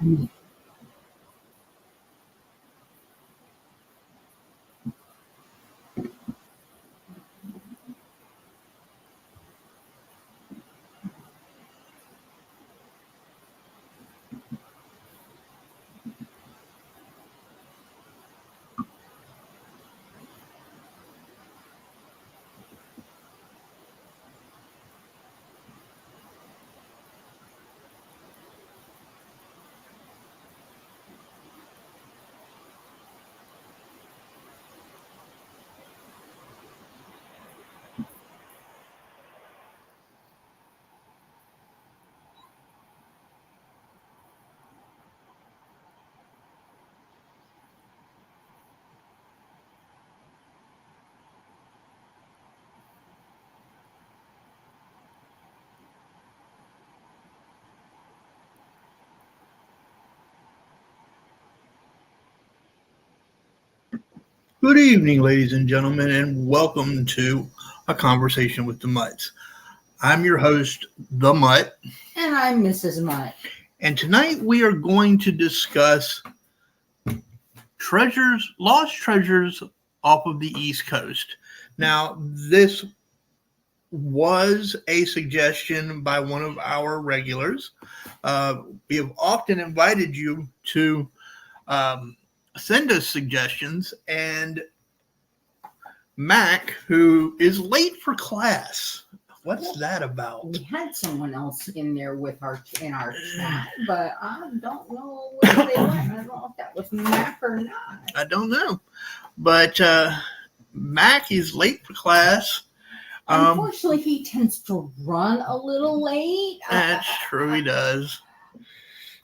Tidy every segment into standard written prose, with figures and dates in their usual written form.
Good evening, ladies and gentlemen, and welcome to A Conversation with the Mutts. I'm your host, The Mutt. And I'm Mrs. Mutt. And tonight we are going to discuss lost treasures off of the East Coast. Now, this was a suggestion by one of our regulars. We have often invited you to send us suggestions, and Mac, who is late for class. What's that about? We had someone else in there in our chat, but I don't know where they went. I don't know if that was Mac or not. I don't know. But Mac is late for class. Unfortunately, he tends to run a little late. That's true, he does.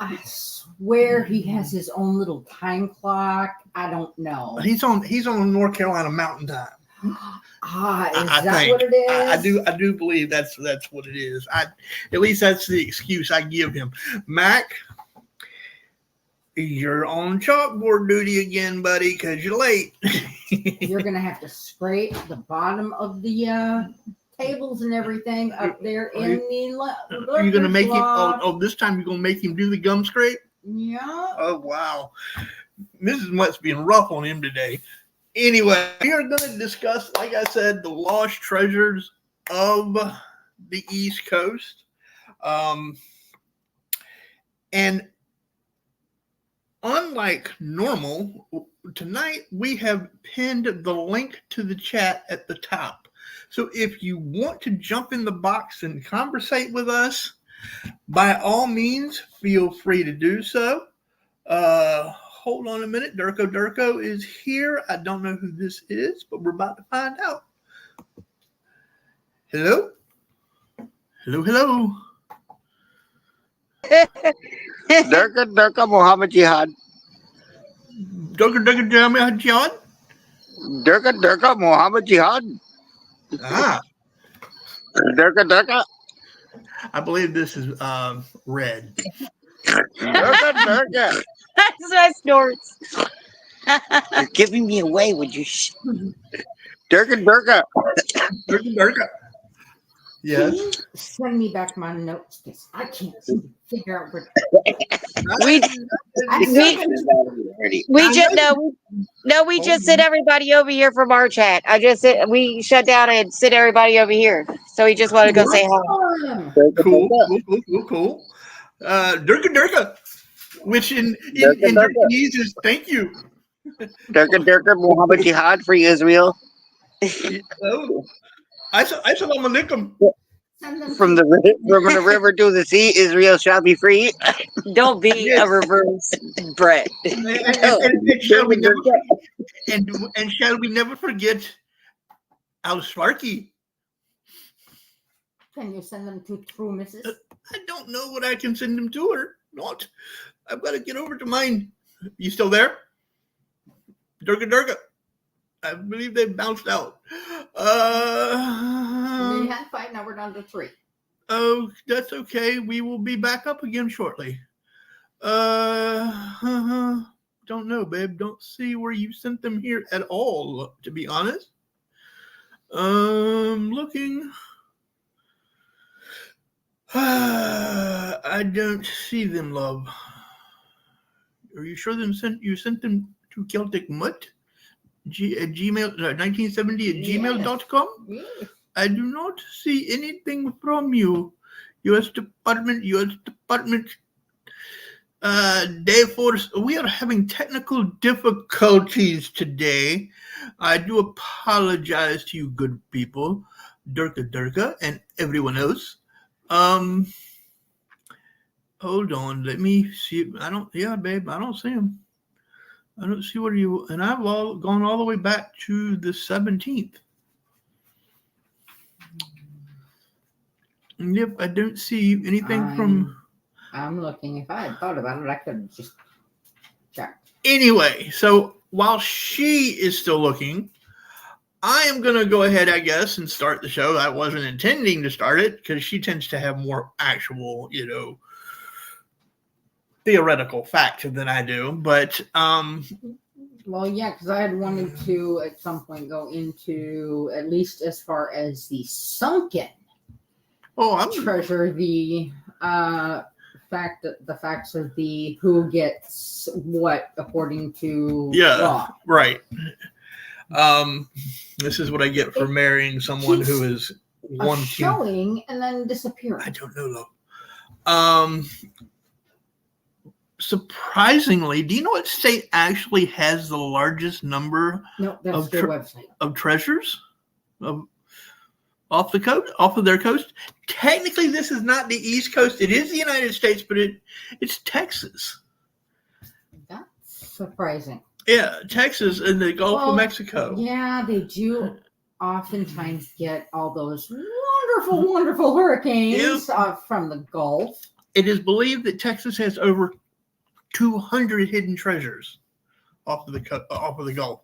I swear he has his own little time clock. I don't know. He's on North Carolina Mountain Time. Is that what it is? I do believe that's what it is. At least that's the excuse I give him. Mac, you're on chalkboard duty again, buddy, because you're late. You're gonna have to scrape the bottom of the tables and everything up there in the. You're gonna make him. Oh, this time you're gonna make him do the gum scrape. Yeah. Oh wow, Mrs. Mutt's being rough on him today. Anyway, we are going to discuss, like I said, the lost treasures of the East Coast. And unlike normal, tonight we have pinned the link to the chat at the top. So if you want to jump in the box and conversate with us, by all means, feel free to do so. Hold on a minute. Durko is here. I don't know who this is, but we're about to find out. Hello? Hello. Durka Muhammad Jihad. Durka Jihad? Durka Muhammad Jihad. Durka. I believe this is red. Durka. That's my snorts. You're giving me away, would you? Durka. Yes. Send me back my notes because I can't figure out where. We just sent everybody over here from our chat. We shut down and sent everybody over here. So he just wanted to go say hi. Cool. Durka, which in Japanese is thank you. Durka Muhammad Jihad for Israel. Assalamu alaikum. From the river to the sea, Israel shall be free. Don't be a reverse Brett. And shall we never forget our Sparky? Can you send them to True Mrs.? I don't know what I can send them to her. Not. I've got to get over to mine. You still there? Durka. I believe they bounced out. We had 5, now we're down to 3. Oh, that's okay. We will be back up again shortly. Don't know, babe. Don't see where you sent them here at all, to be honest. Looking. I don't see them, love. Are you sure you sent them to Celtic Mutt? At Gmail 1970 at gmail.com? Yes. I do not see anything from you. U.S. Department. Day Force. We are having technical difficulties today. I do apologize to you, good people, Durka, and everyone else. Hold on. Let me see. Yeah, babe. I don't see him. I don't see where you. And I've gone all the way back to the 17th. Yep, I don't see anything from. I'm looking. If I had thought about it, I could have just checked. Anyway, so while she is still looking, I am going to go ahead, I guess, and start the show. I wasn't intending to start it because she tends to have more actual, theoretical fact than I do. But, well, yeah, because I had wanted to at some point go into at least as far as the sunken treasure, the facts of the who gets what according to law. Right. This is what I get for marrying someone who is showing and then disappearing. I don't know though. Surprisingly, do you know what state actually has the largest number of their website of treasures off of their coast? Technically, this is not the East Coast. It is the United States, but it's Texas. That's surprising. Yeah, Texas and the Gulf of Mexico. Yeah, they do oftentimes get all those wonderful, wonderful hurricanes from the Gulf. It is believed that Texas has over 200 hidden treasures off of the Gulf.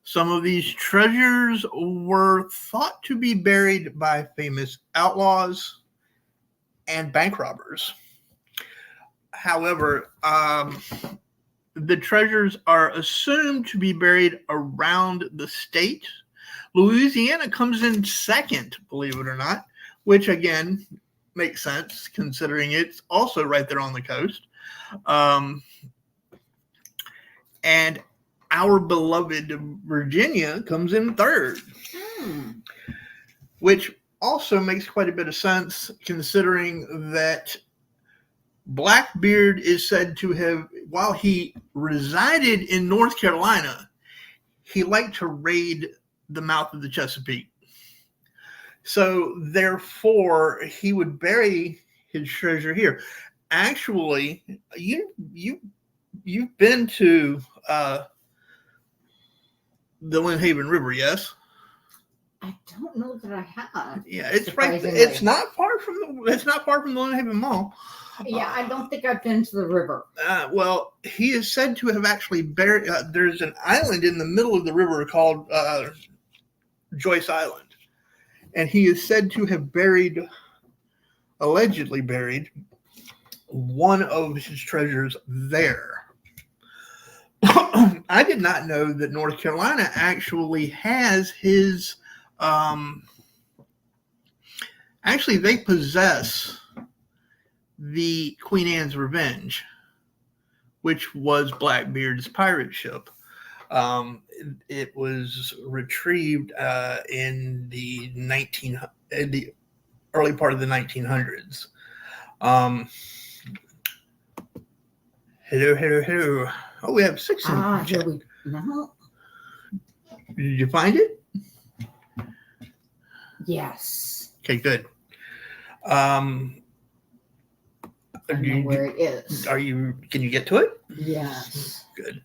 Some of these treasures were thought to be buried by famous outlaws and bank robbers. However, the treasures are assumed to be buried around the state. Louisiana comes in second, believe it or not, which again makes sense considering it's also right there on the coast. And our beloved Virginia comes in third, which also makes quite a bit of sense considering that Blackbeard is said to have, while he resided in North Carolina, he liked to raid the mouth of the Chesapeake. So therefore, he would bury his treasure here. Actually, you've been to the Lynn Haven River, yes? I don't know that I have. Yeah, it's right. It's not far from the Lynn Haven Mall. Yeah, I don't think I've been to the river. Well, he is said to have actually buried. There's an island in the middle of the river called Joyce Island, and he is said to have allegedly buried one of his treasures there. I did not know that North Carolina actually has his. Actually, they possess the Queen Anne's Revenge, which was Blackbeard's pirate ship. It was retrieved in the early part of the 1900s. Hello. Oh, we have 6 in the chat. No. Did you find it? Yes. Okay, good. I know where it is. Can you get to it? Yes. Good.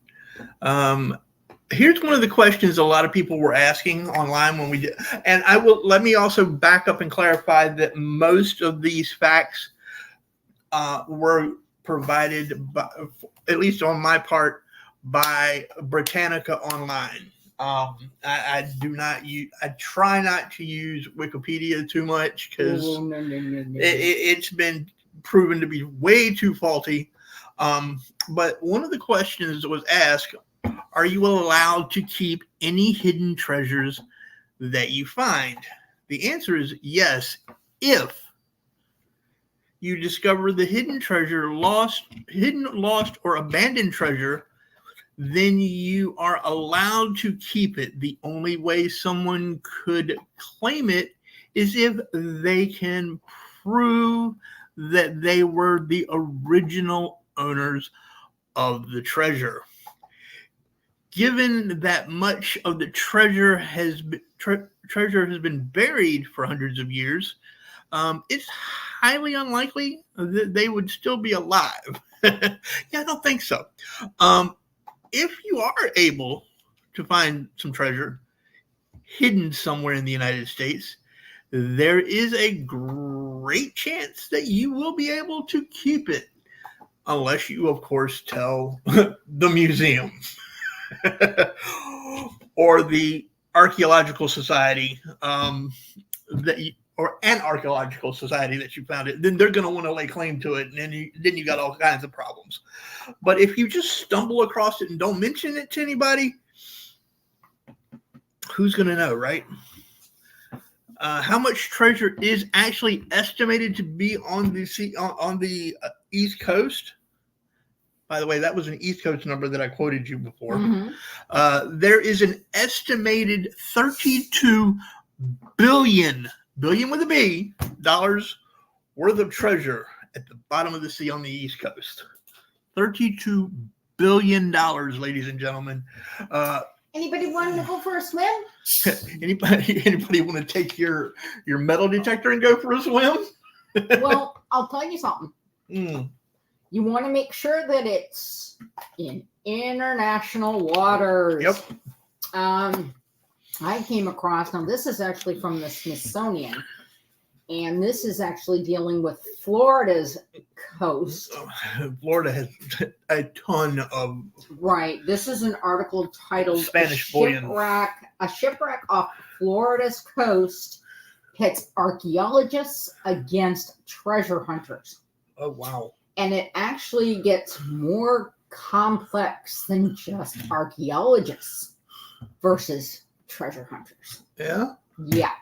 Here's one of the questions a lot of people were asking online when we did, and let me also back up and clarify that most of these facts were provided by, at least on my part, by Britannica Online. I try not to use Wikipedia too much because it's been proven to be way too faulty. But one of the questions was asked, are you allowed to keep any hidden treasures that you find? The answer is yes, if you discover the hidden, lost, or abandoned treasure, then you are allowed to keep it. The only way someone could claim it is if they can prove that they were the original owners of the treasure. Given that much of the treasure has been buried for hundreds of years, it's highly unlikely that they would still be alive. Yeah, I don't think so. If you are able to find some treasure hidden somewhere in the United States, there is a great chance that you will be able to keep it, unless you, of course, tell the museum or the archaeological society or an archaeological society that you found it. Then they're going to want to lay claim to it, and then you got all kinds of problems. But if you just stumble across it and don't mention it to anybody, who's going to know, right? How much treasure is actually estimated to be on the East Coast? By the way, that was an East Coast number that I quoted you before. Mm-hmm. There is an estimated $32 billion with a B, dollars worth of treasure at the bottom of the sea on the East Coast. $32 billion, ladies and gentlemen. Anybody want to go for a swim? Anybody want to take your metal detector and go for a swim? Well, I'll tell you something. You want to make sure that it's in international waters. Yep. I came across, now this is actually from the Smithsonian, and this is actually dealing with Florida's coast. Florida has a ton of... Right. This is an article titled Spanish A Shipwreck off Florida's coast pits archaeologists against treasure hunters. Oh, wow. And it actually gets more complex than just archaeologists versus treasure hunters. Yeah? Yeah.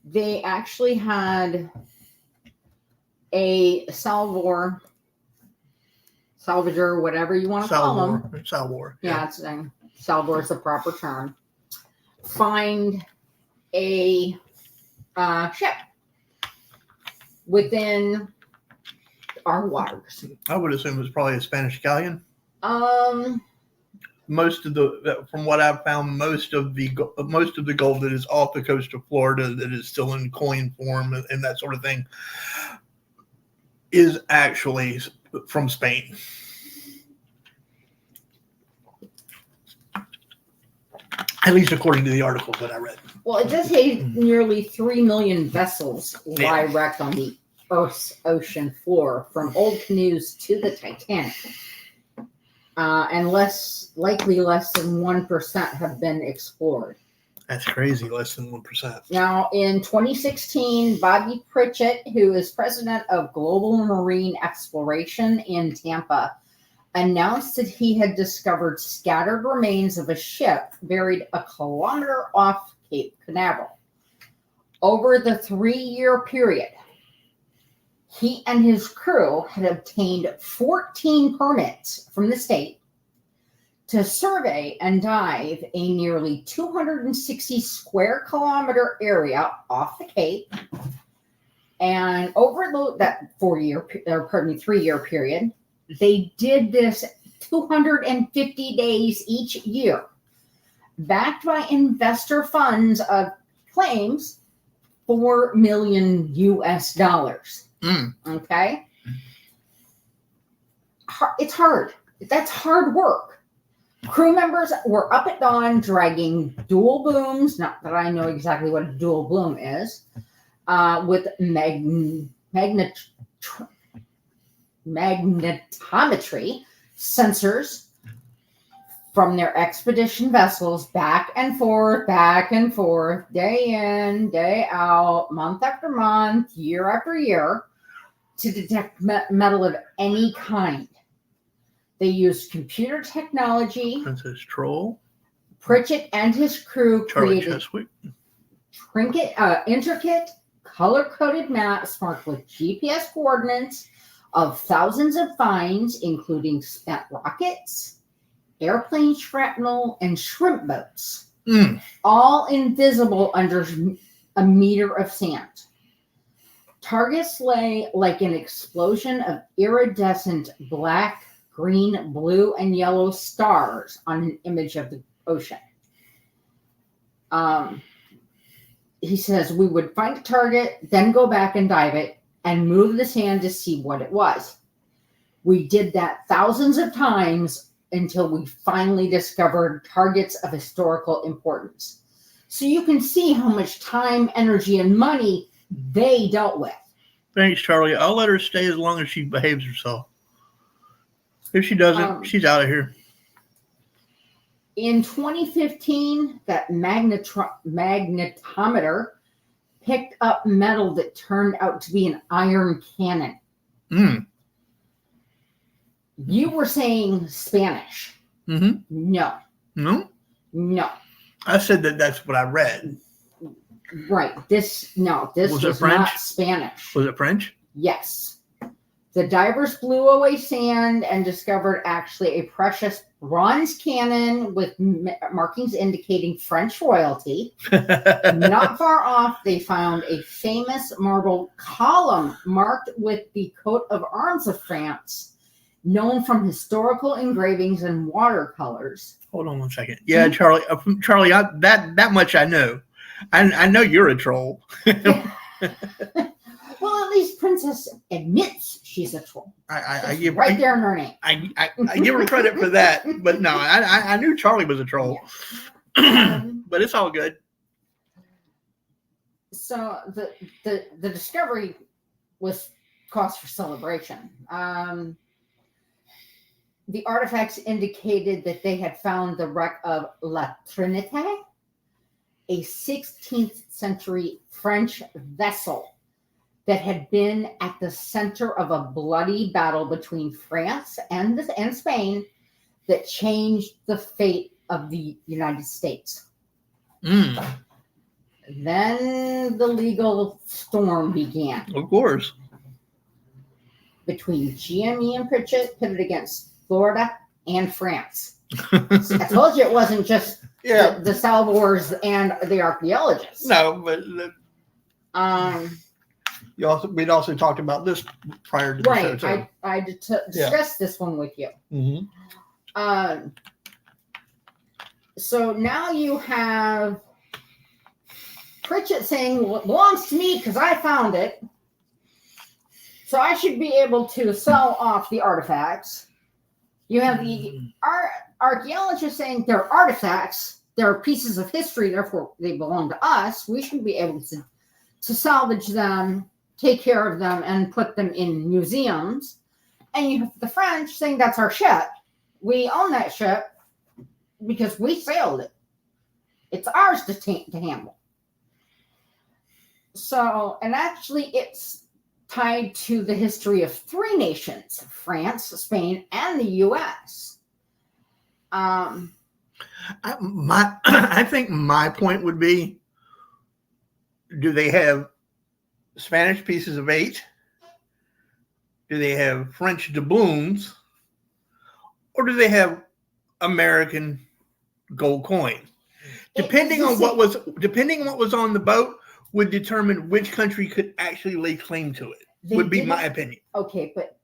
They actually had a salvador, whatever you want to call them. Salvador. Yeah, salvador is the proper term. Find a ship within our waters. I would assume it's probably a Spanish galleon. Most of from what I've found, most of the gold that is off the coast of Florida that is still in coin form and that sort of thing is actually from Spain. At least according to the articles that I read. Well, it does say nearly 3 million vessels lie wrecked on the Earth's ocean floor, from old canoes to the Titanic. And less than 1% have been explored. That's crazy, less than 1%. Now, in 2016, Bobby Pritchett, who is president of Global Marine Exploration in Tampa, announced that he had discovered scattered remains of a ship buried a kilometer off Cape Canaveral. Over the 3-year period, he and his crew had obtained 14 permits from the state to survey and dive a nearly 260 square kilometer area off the Cape. And over that 3-year period, they did this 250 days each year, backed by investor funds of claims $4 million US. Okay. It's hard. That's hard work. Crew members were up at dawn dragging dual booms, not that I know exactly what a dual boom is, with magnetometry sensors from their expedition vessels back and forth, day in, day out, month after month, year after year, to detect metal of any kind. They used computer technology. Princess Troll. Pritchett and his crew Charlie created Cheswick. intricate, color-coded maps marked with GPS coordinates of thousands of finds, including spent rockets, airplane shrapnel, and shrimp boats, all invisible under a meter of sand. Targets lay like an explosion of iridescent black, green, blue, and yellow stars on an image of the ocean. He says we would find a target, then go back and dive it, and move the sand to see what it was. We did that thousands of times until we finally discovered targets of historical importance. So you can see how much time, energy, and money they dealt with. Thanks, Charlie. I'll let her stay as long as she behaves herself. If she doesn't, she's out of here. In 2015, that magnetometer picked up metal that turned out to be an iron cannon. You were saying Spanish. Mm-hmm. No. No? No. I said that's what I read. Right. This was not Spanish. Was it French? Yes. The divers blew away sand and discovered actually a precious bronze cannon with markings indicating French royalty. Not far off, they found a famous marble column marked with the coat of arms of France, known from historical engravings and watercolors. Hold on one second. Yeah, Charlie. Charlie, that much I know. I know you're a troll. Well, at least Princess admits she's a troll. I give right there in her name. I give her credit for that, but no, I knew Charlie was a troll. Yeah. But it's all good. So the discovery was cause for celebration. The artifacts indicated that they had found the wreck of La Trinity, a 16th century French vessel that had been at the center of a bloody battle between France and Spain that changed the fate of the United States. Then the legal storm began. Of course. Between GME and Pritchett, pitted against Florida and France. I told you it wasn't just the Salvors and the archaeologists. No, but we'd also talked about this prior to the show. Right, I discussed this one with you. Mm-hmm. So now you have Pritchett saying, well, it belongs to me because I found it. So I should be able to sell off the artifacts. You have the archaeologists saying they're artifacts. They're pieces of history, therefore they belong to us. We should be able to salvage them, take care of them, and put them in museums. And you have the French saying that's our ship. We own that ship because we sailed it. It's ours to handle. So, and actually it's tied to the history of three nations, France, Spain, and the U.S. I think my point would be, do they have Spanish pieces of 8? Do they have French doubloons? Or do they have American gold coin? Depending on what was on the boat would determine which country could actually lay claim to it. Would be my opinion. Okay, but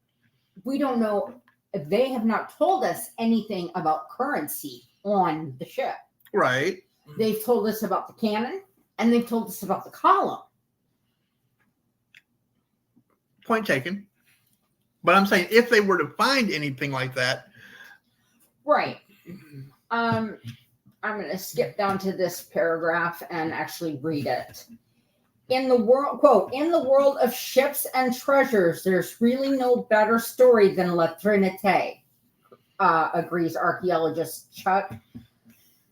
we don't know. They have not told us anything about currency on the ship. Right. They've told us about the cannon and they've told us about the column. Point taken. But I'm saying if they were to find anything like that. Right. I'm going to skip down to this paragraph and actually read it. In the world, quote, in the world of ships and treasures, there's really no better story than La Trinité, agrees archaeologist Chuck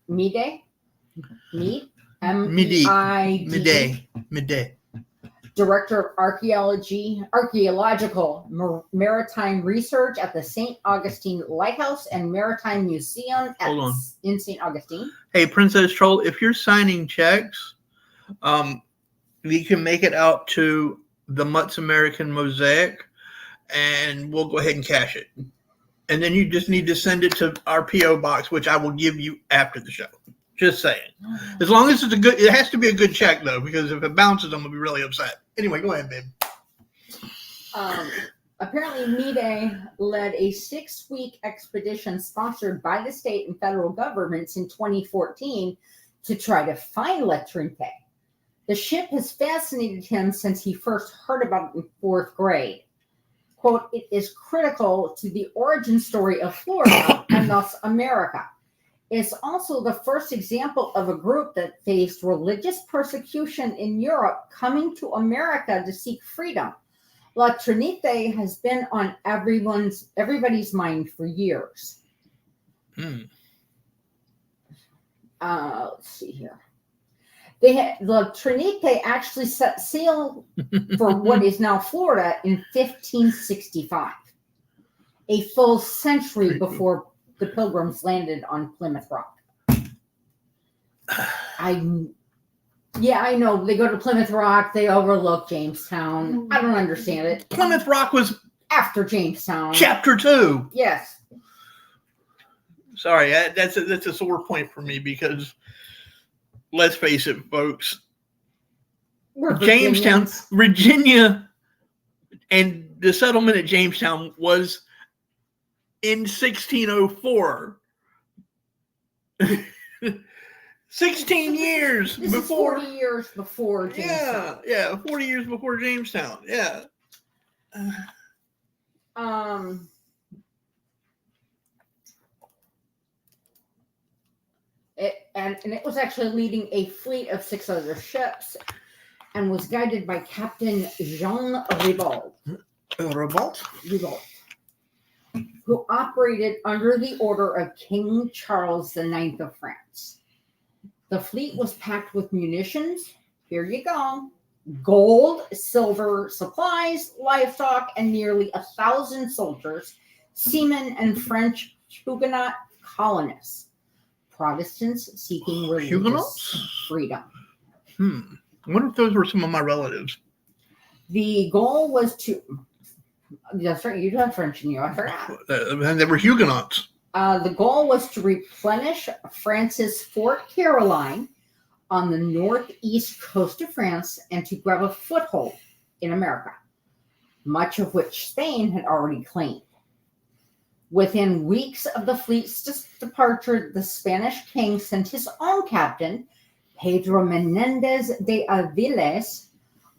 Meade, M-E-I-D, Director of Archaeological Maritime Research at the St. Augustine Lighthouse and Maritime Museum in St. Augustine. Hey, Princess Troll, if you're signing checks, We can make it out to the Mutts American Mosaic, and we'll go ahead and cash it. And then you just need to send it to our P.O. box, which I will give you after the show. Just saying. As long as it's it has to be a good check, though, because if it bounces, I'm going to be really upset. Anyway, go ahead, babe. Apparently, Mide led a 6-week expedition sponsored by the state and federal governments in 2014 to try to find La Trinity. The ship has fascinated him since he first heard about it in 4th grade. Quote, it is critical to the origin story of Florida and thus America. It's also the first example of a group that faced religious persecution in Europe coming to America to seek freedom. La Trinity has been on everybody's mind for years. Let's see here. La Trinity actually set sail for what is now Florida in 1565, a full century before the Pilgrims landed on Plymouth Rock. I know. They go to Plymouth Rock, they overlook Jamestown. I don't understand it. Plymouth Rock was after Jamestown. Chapter 2. Yes. Sorry, that's a sore point for me because let's face it, folks. Jamestown, Virginia, and the settlement at Jamestown was in 1604. 16 years this before. Is 40 years before Jamestown. Yeah, 40 years before Jamestown. Yeah. It was actually leading a fleet of 6 other ships and was guided by Captain Jean Ribault. Ribault, who operated under the order of King Charles IX of France. The fleet was packed with munitions. Here you go. Gold, silver, supplies, livestock, and nearly 1,000 soldiers, seamen, and French Huguenot colonists. Protestants seeking religious freedom. I wonder if those were some of my relatives. The goal was to... That's right, you do have French in you, I forgot. And they were Huguenots. The goal was to replenish France's Fort Caroline on the northeast coast of France and to grab a foothold in America, much of which Spain had already claimed. Within weeks of the fleet's departure, the Spanish king sent his own captain, Pedro Menendez de Aviles,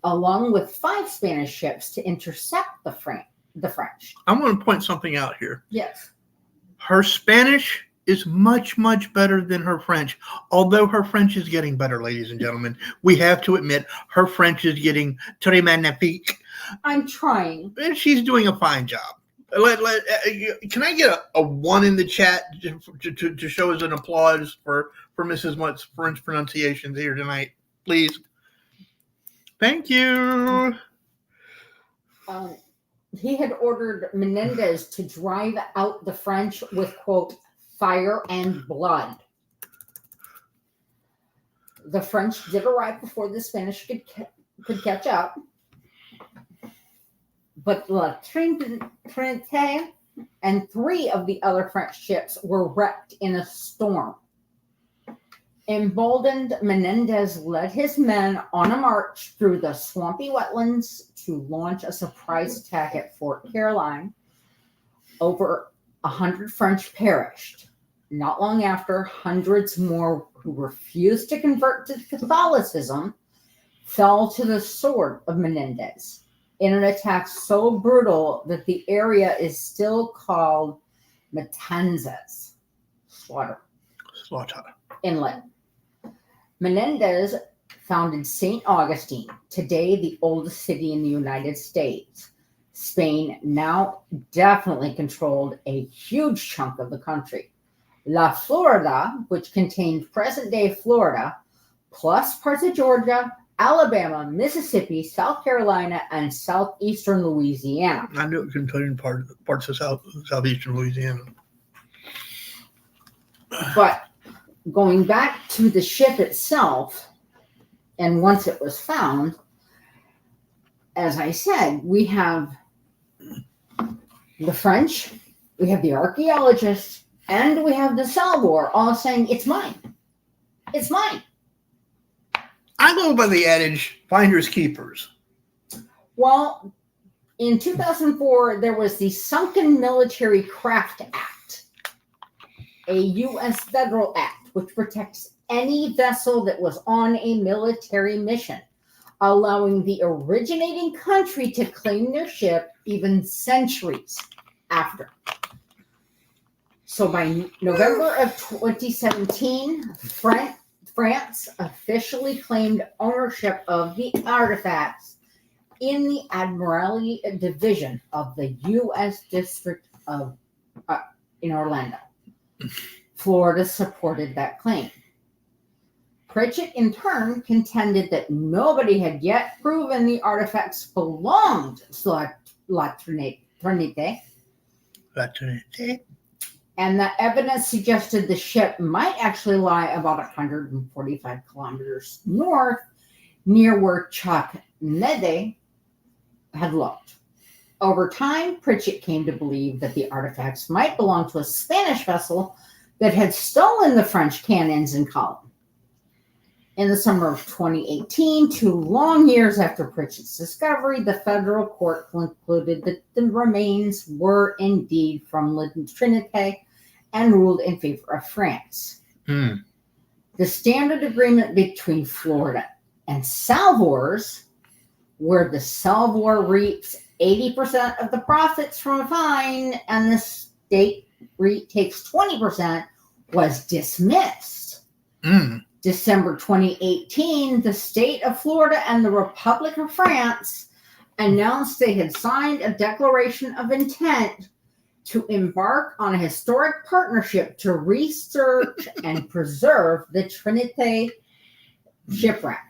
along with 5 Spanish ships to intercept the French. I want to point something out here. Yes. Her Spanish is much, much better than her French. Although her French is getting better, ladies and gentlemen. We have to admit her French is getting très magnifique. I'm trying. And she's doing a fine job. Can I get a 1 in the chat to show as an applause for Mrs. Mutt's French pronunciations here tonight, please? Thank you. He had ordered Menendez to drive out the French with, quote, fire and blood. The French did arrive before the Spanish could catch up. But La Trinity and 3 of the other French ships were wrecked in a storm. Emboldened, Menendez led his men on a march through the swampy wetlands to launch a surprise attack at Fort Caroline. Over 100 French perished. Not long after, hundreds more who refused to convert to Catholicism fell to the sword of Menendez in an attack so brutal that the area is still called Matanzas, Slaughter Inlet. Menendez founded St. Augustine, today the oldest city in the United States. Spain now definitely controlled a huge chunk of the country. La Florida, which contained present-day Florida, plus parts of Georgia, Alabama, Mississippi, South Carolina, and southeastern Louisiana. I knew it contained parts of southeastern Louisiana. But going back to the ship itself, And once it was found, as I said, we have the French, we have the archaeologists, and we have the Salvor all saying, it's mine. It's mine. I go by the adage, finders keepers. Well, in 2004, there was the Sunken Military Craft Act, a U.S. federal act which protects any vessel that was on a military mission, allowing the originating country to claim their ship even centuries after. So by November of 2017, France officially claimed ownership of the artifacts in the Admiralty Division of the U.S. District of in Orlando. Florida supported that claim. Pritchett, in turn, contended that nobody had yet proven the artifacts belonged to La Trinity. La Trinity. And that evidence suggested the ship might actually lie about 145 kilometers north, near where Chuck Nede had looked. Over time, Pritchett came to believe that the artifacts might belong to a Spanish vessel that had stolen the French cannons and column. In the summer of 2018, 2 long years after Pritchett's discovery, the federal court concluded that the remains were indeed from La Trinité and ruled in favor of France. Mm. The standard agreement between Florida and Salvors, where the Salvor reaps 80% of the profits from a fine and the state takes 20%, was dismissed. Mm. December 2018, the state of Florida and the Republic of France announced they had signed a declaration of intent to embark on a historic partnership to research and preserve the Trinity shipwreck.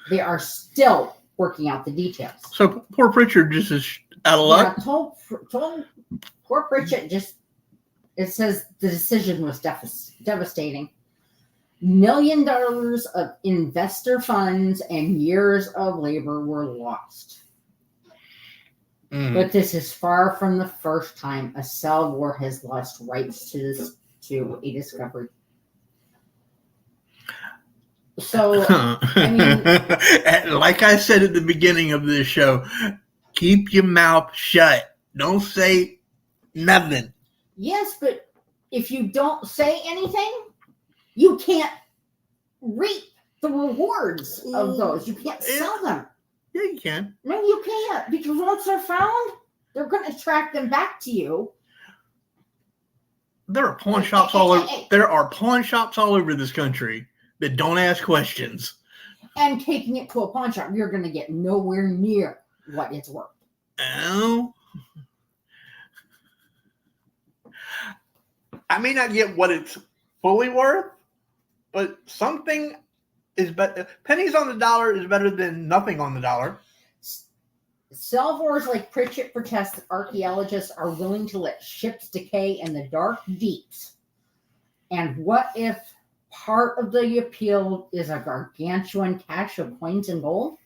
They are still working out the details. So poor Pritchard just is out of luck. Yeah, told poor Pritchett it says the decision was devastating. $1 million of investor funds and years of labor were lost. But this is far from the first time a Salvor has lost rights to a discovery. So, I mean, like I said at the beginning of this show, keep your mouth shut. Don't say nothing. Yes, but if you don't say anything, you can't reap the rewards of those. You can't sell them. Yeah, you can. No, you can't, because once they're found, they're going to track them back to you. There are pawn shops all over. There are pawn shops all over this country that don't ask questions. And taking it to a pawn shop, you're going to get nowhere near what it's worth. Oh. I may not get what it's fully worth, but something is better. Pennies on the dollar is better than nothing on the dollar. Salvors like Pritchett protest that archaeologists are willing to let ships decay in the dark deeps. And what if part of the appeal is a gargantuan cache of coins and gold?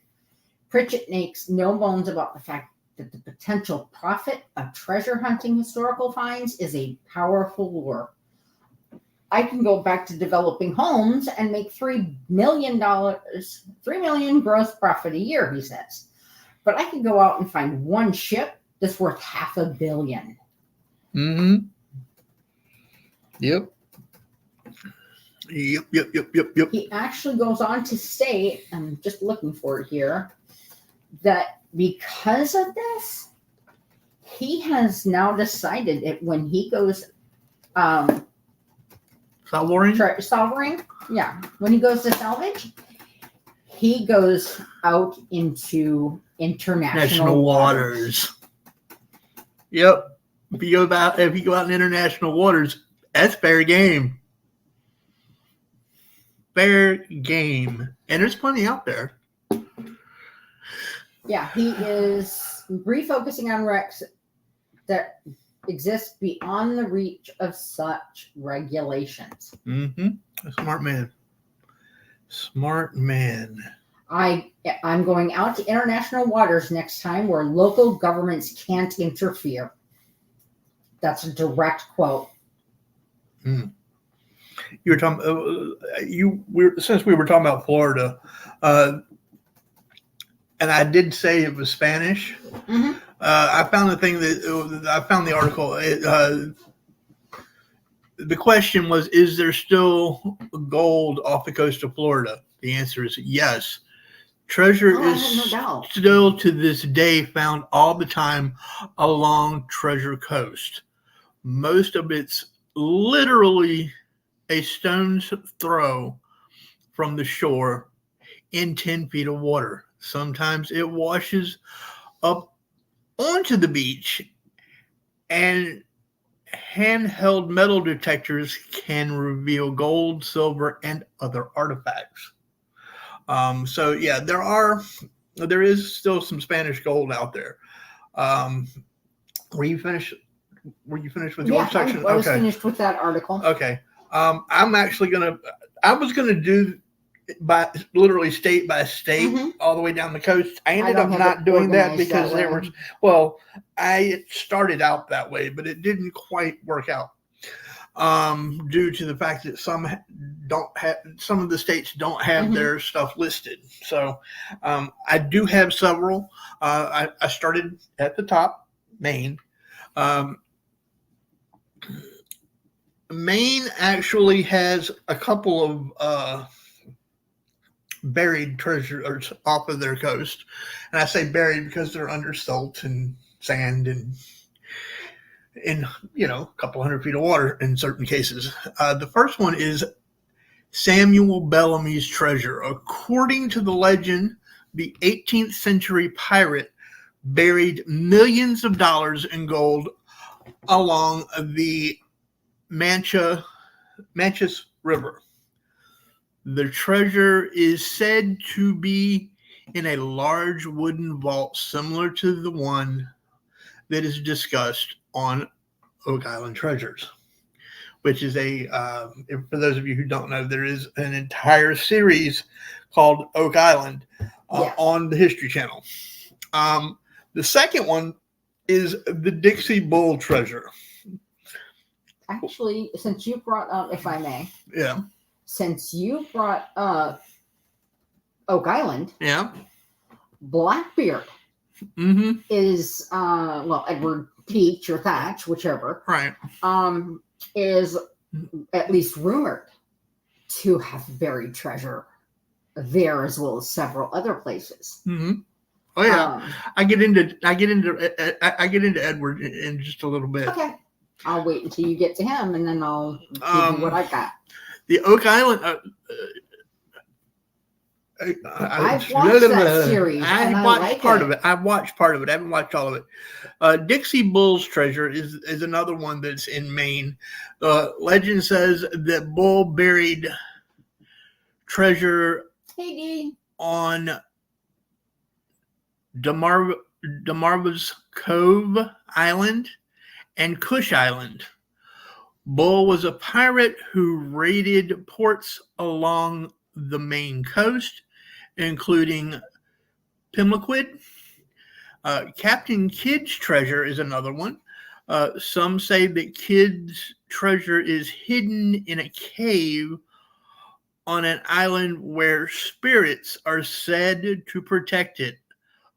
Pritchett makes no bones about the fact that the potential profit of treasure hunting historical finds is a powerful lure. I can go back to developing homes and make $3 million gross profit a year, he says. But I could go out and find one ship that's worth $500 million. Mm-hmm. Yep. Yep. He actually goes on to state, I'm just looking for it here, that because of this, he has now decided that when he goes salvaging, when he goes to salvage, he goes out into international waters. Yep. If you go out in international waters, that's fair game. Fair game. And there's plenty out there. Yeah, he is refocusing on wrecks that exist beyond the reach of such regulations. Mm-hmm. A smart man. Smart man. I'm going out to international waters next time where local governments can't interfere. That's a direct quote. You were talking. Since we were talking about Florida, and I did say it was Spanish. Mm-hmm. I found the article. The question was, is there still gold off the coast of Florida? The answer is yes. Treasure is still to this day found all the time along Treasure Coast. Most of it's literally a stone's throw from the shore in 10 feet of water. Sometimes it washes up onto the beach, and handheld metal detectors can reveal gold, silver, and other artifacts. So yeah, there is still some Spanish gold out there. Were you finished with your section? I was finished with that article. Okay. I was gonna do by literally state by state all the way down the coast. I ended up not doing that because I started out that way, but it didn't quite work out. Due to the fact that some of the states don't have their stuff listed. So I do have several. I started at the top, Maine. Maine actually has a couple of buried treasures off of their coast. And I say buried because they're under silt and sand and in a couple hundred feet of water in certain cases. The first one is Samuel Bellamy's treasure. According to the legend, the 18th century pirate buried millions of dollars in gold along the Manchas River. The treasure is said to be in a large wooden vault similar to the one that is discussed on Oak Island Treasures, which is for those of you who don't know, there is an entire series called Oak Island on the History Channel. The second one is the Dixie Bull treasure. Actually, since you brought up, if I may. Yeah. Since you brought up Oak Island. Yeah. Blackbeard is Edward Peach or Thatch, whichever. Right. Is at least rumored to have buried treasure there as well as several other places. Oh yeah. I get into Edward in just a little bit. Okay. I'll wait until you get to him and then I'll give you what I got. The Oak Island I've watched that series. I've watched part of it. I haven't watched all of it. Dixie Bull's treasure is another one that's in Maine. Legend says that Bull buried treasure on Demarva's Cove Island and Cush Island. Bull was a pirate who raided ports along the Maine coast, including Pimlico. Captain Kidd's treasure is another one. Some say that Kidd's treasure is hidden in a cave on an island where spirits are said to protect it.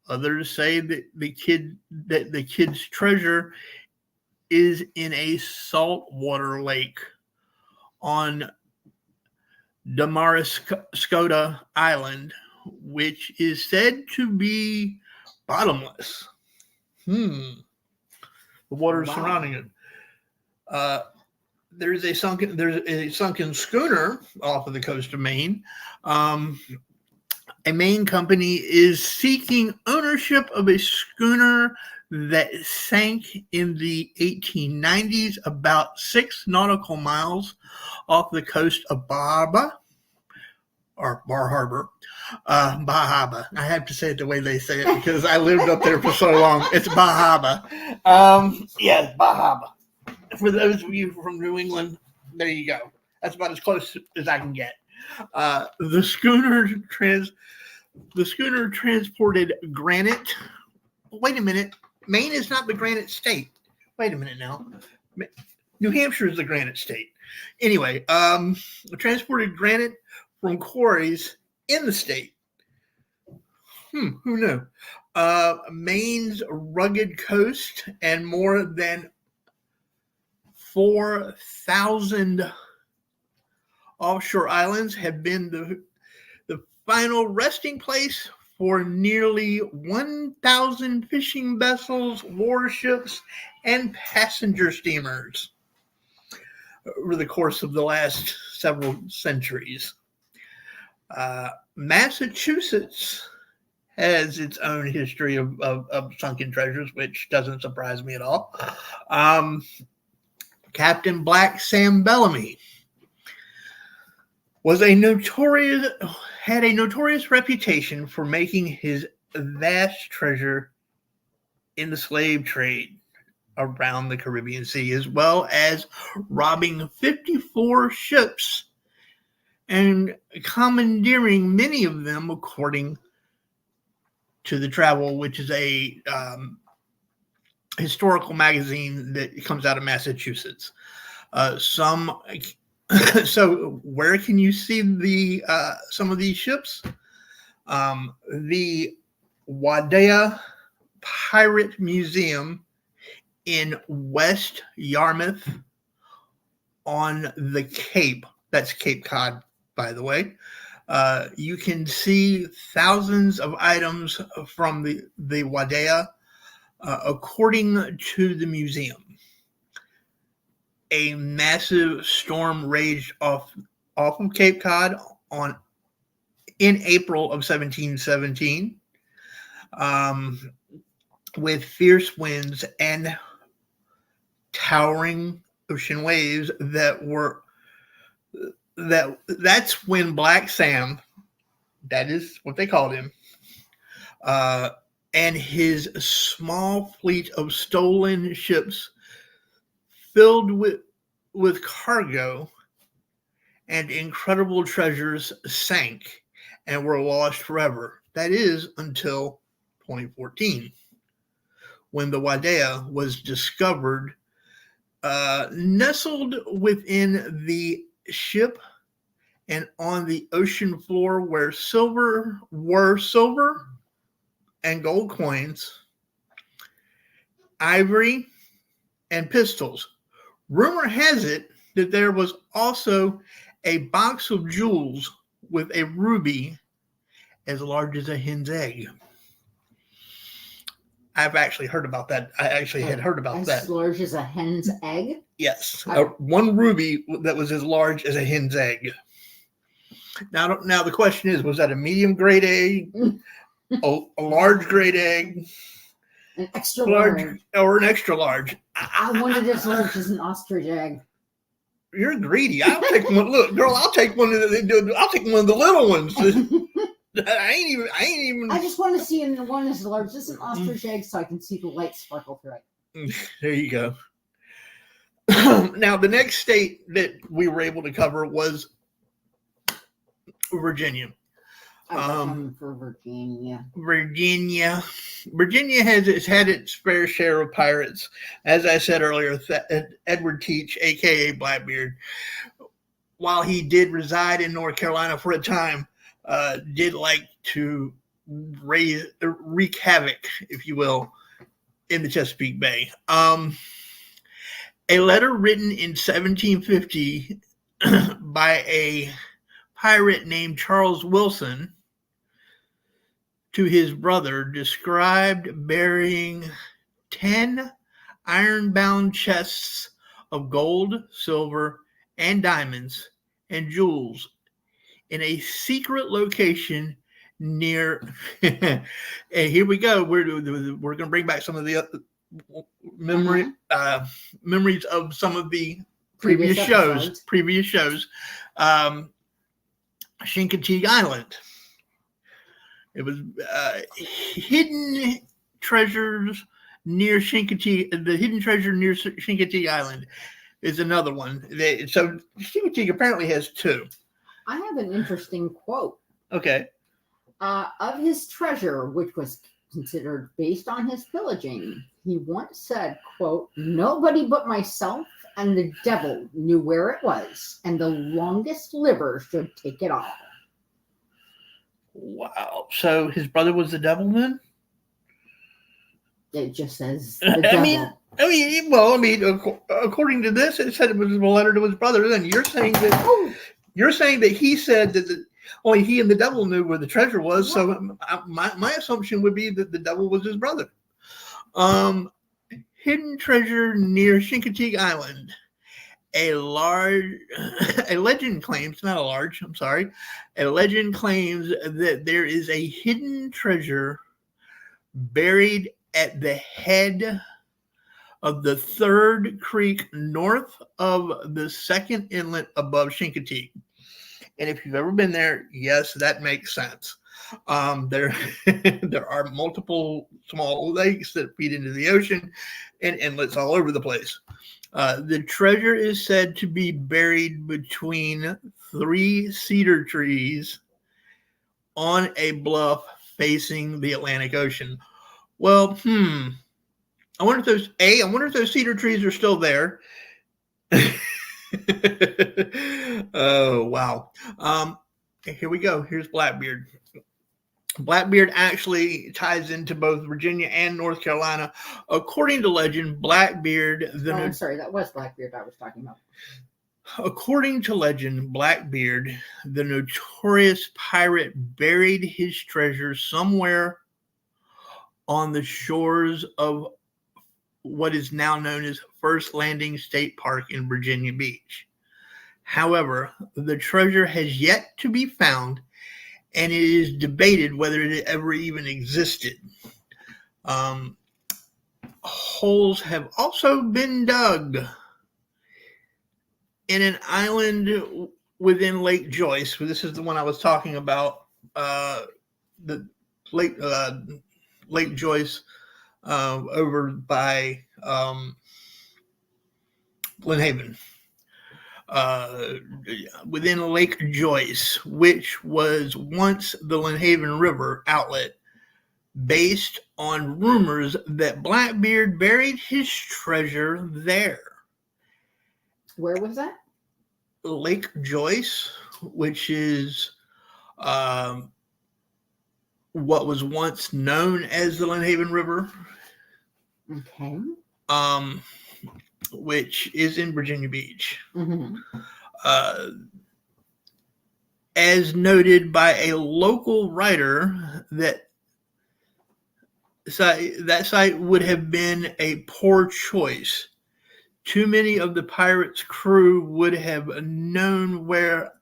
Others say that the Kidd's treasure is in a saltwater lake on Damariscotta Island, which is said to be bottomless. The water surrounding it. There's a sunken schooner off of the coast of Maine. A Maine company is seeking ownership of a schooner that sank in the 1890s about 6 nautical miles off the coast of Bar Harbor. Bahaba. I have to say it the way they say it because I lived up there for so long. It's Bahaba. Yes, Bahaba. For those of you from New England, there you go. That's about as close as I can get. The schooner The schooner transported granite. Wait a minute. Maine is not the granite state. Wait a minute now. New Hampshire is the granite state. Anyway, transported granite from quarries in the state. Who knew? Maine's rugged coast and more than 4,000 offshore islands have been the final resting place for nearly 1,000 fishing vessels, warships, and passenger steamers over the course of the last several centuries. Massachusetts has its own history of sunken treasures, which doesn't surprise me at all. Captain Black Sam Bellamy had a notorious reputation for making his vast treasure in the slave trade around the Caribbean Sea, as well as robbing 54 ships and commandeering many of them, according to The Travel, which is a historical magazine that comes out of Massachusetts. So where can you see some of these ships? The Wadea Pirate Museum in West Yarmouth on the Cape. That's Cape Cod, by the way. You can see thousands of items from the Wadea, according to the museum. A massive storm raged off of Cape Cod in April of 1717, with fierce winds and towering ocean waves that's when Black Sam, that is what they called him, and his small fleet of stolen ships filled with cargo and incredible treasures sank and were lost forever. That is until 2014, when the Wadea was discovered nestled within the ship and on the ocean floor were silver and gold coins, ivory, and pistols. Rumor has it that there was also a box of jewels with a ruby as large as a hen's egg. I've actually heard about that. I actually had heard about that. As large as a hen's egg? Yes. One ruby that was as large as a hen's egg. Now the question is, was that a medium grade egg, a large grade egg, an extra large, or an extra large? I wanted as large as an ostrich egg. You're greedy. I'll take one. Look, girl, I'll take one of the little ones. I ain't even. I just want to see one as large as an ostrich egg, so I can see the light sparkle through it. There you go. Now, the next state that we were able to cover was Virginia. For Virginia. Virginia has had its fair share of pirates. As I said earlier, Edward Teach, a.k.a. Blackbeard, while he did reside in North Carolina for a time, did like to wreak havoc, if you will, in the Chesapeake Bay. A letter written in 1750 by a pirate named Charles Wilson to his brother described burying 10 iron-bound chests of gold, silver, and diamonds and jewels in a secret location near. And here we go. We're going to bring back some of the memories of some of the previous shows. Chincoteague Island. It was hidden treasures near Chincoteague. The hidden treasure near Chincoteague Island is another one. So Chincoteague apparently has two. I have an interesting quote. Okay. Of his treasure, which was considered based on his pillaging, he once said, quote, "Nobody but myself and the devil knew where it was, and the longest liver should take it all." Wow. So his brother was the devil then? It just says the devil. According to this, it said it was a letter to his brother. Then you're saying that he said that only he and the devil knew where the treasure was. So my assumption would be that the devil was his brother. Hidden treasure near Chincoteague Island. A legend claims that there is a hidden treasure buried at the head of the third creek north of the second inlet above Chincoteague. And if you've ever been there, yes, that makes sense. There are multiple small lakes that feed into the ocean and inlets all over the place. The treasure is said to be buried between 3 cedar trees on a bluff facing the Atlantic Ocean. Well, I wonder if those cedar trees are still there. Oh, wow. Here we go. Here's Blackbeard. Blackbeard actually ties into both Virginia and North Carolina. According to legend, Blackbeard... I'm sorry, that was Blackbeard I was talking about. According to legend, Blackbeard, the notorious pirate, buried his treasure somewhere on the shores of what is now known as First Landing State Park in Virginia Beach. However, the treasure has yet to be found, and it is debated whether it ever even existed. Holes have also been dug in an island within Lake Joyce. This is the one I was talking about. The Lake Joyce over by Glen Haven. Within Lake Joyce, which was once the Glen Haven River outlet, based on rumors that Blackbeard buried his treasure there. Where was that? Lake Joyce, which is what was once known as the Glen Haven River. Okay. Which is in Virginia Beach. Mm-hmm. As noted by a local writer, that site would have been a poor choice. Too many of the pirates' crew would have known where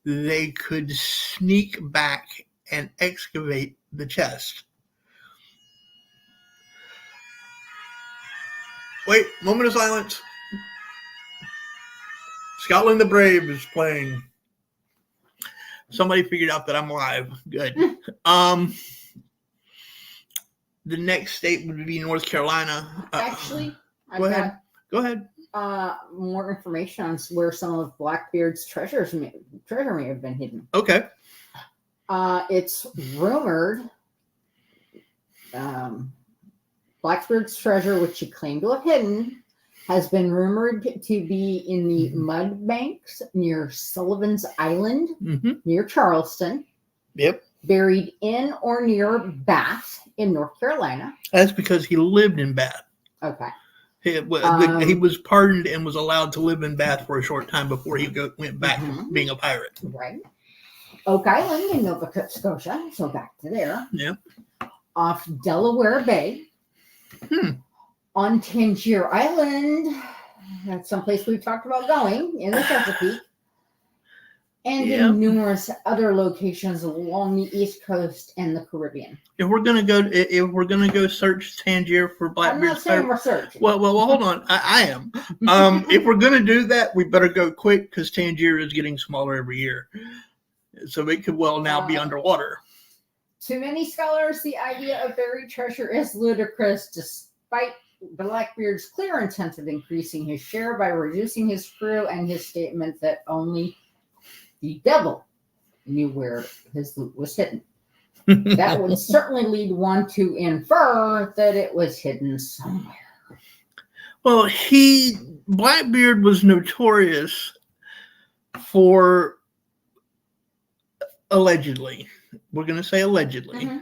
they could sneak back and excavate the chest. Wait, moment of silence. Scotland the Brave is playing. Somebody figured out that I'm live. Good. The next state would be North Carolina. Actually, go ahead. More information on where some of Blackbeard's treasure may have been hidden. Okay. It's rumored Blackbeard's treasure, which he claimed to have hidden, has been rumored to be in the mud banks near Sullivan's Island, near Charleston. Yep. Buried in or near Bath in North Carolina. That's because he lived in Bath. Okay. He was pardoned and was allowed to live in Bath for a short time before he went back to being a pirate. Right. Oak Island in Nova Scotia, so back to there. Yep. Off Delaware Bay. On Tangier Island, that's someplace we've talked about going in the Chesapeake, and in numerous other locations along the East Coast and the Caribbean. If we're gonna go search Tangier for Blackbeard's, I'm not saying we're searching. Well, hold on. I am. If we're gonna do that, we better go quick because Tangier is getting smaller every year, so it could well now be underwater. To many scholars, the idea of buried treasure is ludicrous, despite Blackbeard's clear intent of increasing his share by reducing his crew and his statement that only the devil knew where his loot was hidden. That would certainly lead one to infer that it was hidden somewhere. Well, Blackbeard was notorious for allegedly. We're going to say allegedly. Mm-hmm.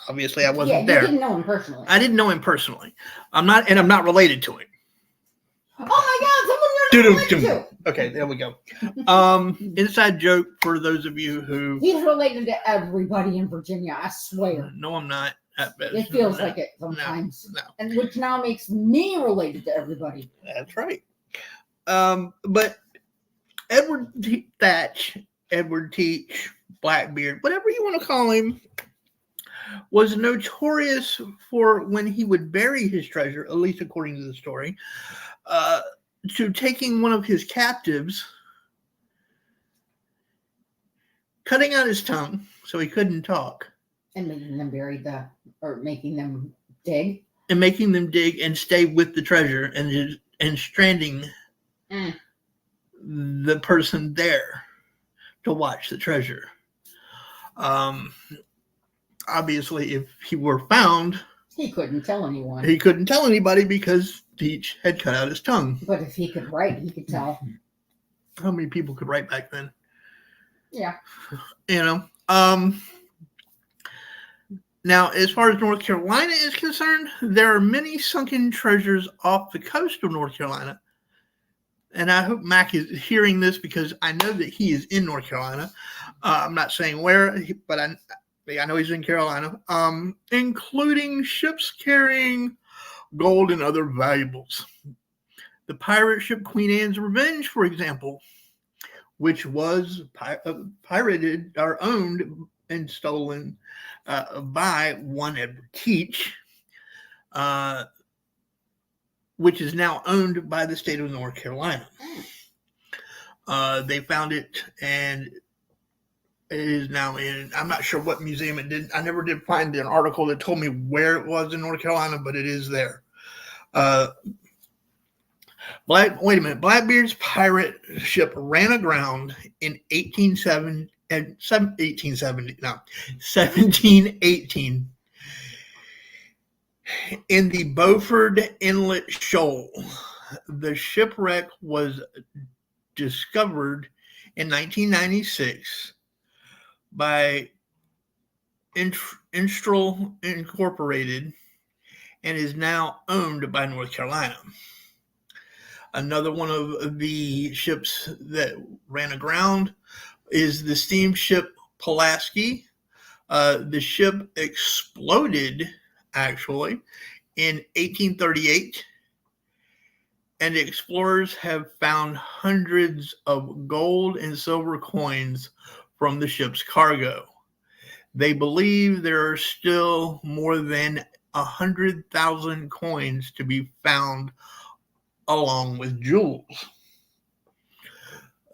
Obviously, I wasn't You there. didn't know him personally. I didn't know him personally. I'm not related to him. Oh my God! Someone you're not related to. Okay, there we go. Inside joke for those of you who. He's related to everybody in Virginia. I swear. No, I'm not. It feels like it sometimes. No. And which now makes me related to everybody. That's right. But Edward Teach, Blackbeard, whatever you want to call him, was notorious for when he would bury his treasure, at least according to the story, to taking one of his captives, cutting out his tongue so he couldn't talk, and making them making them dig, and stay with the treasure, and stranding the person there to watch the treasure. Obviously, if he were found, he couldn't tell anyone. He couldn't tell anybody because Teach had cut out his tongue. But if he could write, he could tell. How many people could write back then? Yeah. Now, as far as North Carolina is concerned, there are many sunken treasures off the coast of North Carolina. And I hope Mac is hearing this because I know that he is in North Carolina. I'm not saying where, but I know he's in Carolina, including ships carrying gold and other valuables. The pirate ship Queen Anne's Revenge, for example, which was pirated or owned and stolen by one Edward Teach, which is now owned by the state of North Carolina. They found it, and it is now in, I'm not sure what museum it did. I never did find an article that told me where it was in North Carolina, but it is there. Blackbeard's pirate ship ran aground in 1718 in the Beaufort Inlet Shoal. The shipwreck was discovered in 1996 by Instrel Incorporated and is now owned by North Carolina. Another one of the ships that ran aground is the steamship Pulaski. The ship exploded, actually, in 1838, and explorers have found hundreds of gold and silver coins from the ship's cargo. They believe there are still more than 100,000 coins to be found along with jewels.